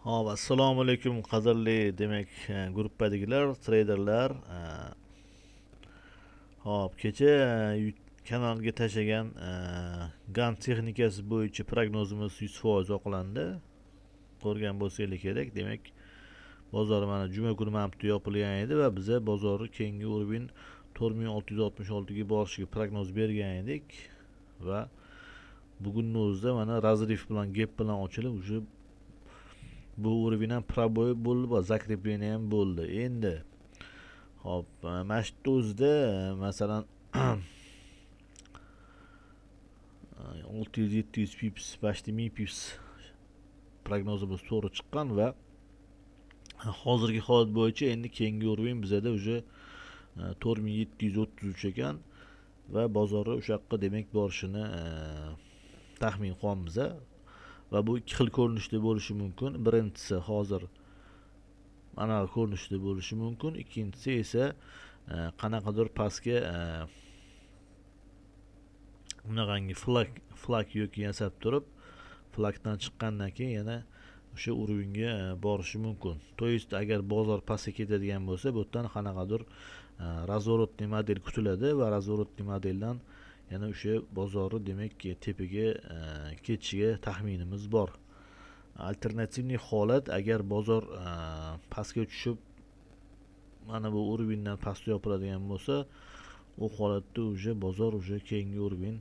Hop, assalomu alaykum qadrli demak gruppadagilar, traderlar. Hop, kecha kanalga tashlagan GAN texnikasi bo'yicha prognozimiz 100% oqlandi. Ko'rgan bo'lsanglar kerak. Demak, bozor mana juma kuni mamtu yopilgan edi va biza bozorni keyingi urovin 4666 ga borishiga prognoz bergan edik va bugunning o'zida mana razrif bilan gap bilan ochilib, уже bu uровень ham proboy bo'ldi va zakreplение ham bo'ldi. Endi hop, mana shu o'zida masalan 600-700 pips, почти 1000 pips prognozimiz to'g'ri chiqqan va hozirgi holat bo'yicha endi keyingi uровень bizada уже 4733 ekan va bozorni o'sha yoqqa demak borishini taxmin qilyapmiz. Va bu ikki xil ko'rinishda bo'lishi mumkin. Birinchisi hozir mana bu ko'rinishda bo'lishi mumkin. Ikkinchisi esa qanaqadir pastga bunaqangi flak yoki yasab turib, flakdan chiqqandan keyin yana o'sha uровеньga borishi mumkin. То есть agar bozor pastga ketadigan bo'lsa, bu yerdan qanaqadir razворотный model kutiladi va razворотный modeldan yana o'sha bozorni demak tepaga ketishiga taxminimiz bor. Alternativniy holat, agar bozor pastga tushib mana bu uровеньdan pastga yopiladigan bo'lsa, u holatda уже bozor уже keyingi uровень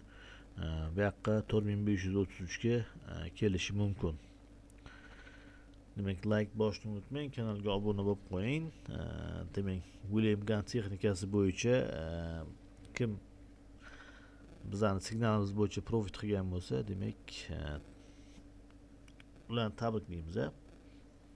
bu yoqqa 4533 ga kelishi mumkin. Demak, like bosishni unutmang, kanalga obuna bo'lib qo'ying. Demak, William Gann texnikasi bo'yicha kim bizani signalimiz bo'yicha profit qilgan bo'lsa, demak ularni tabriklaymiz.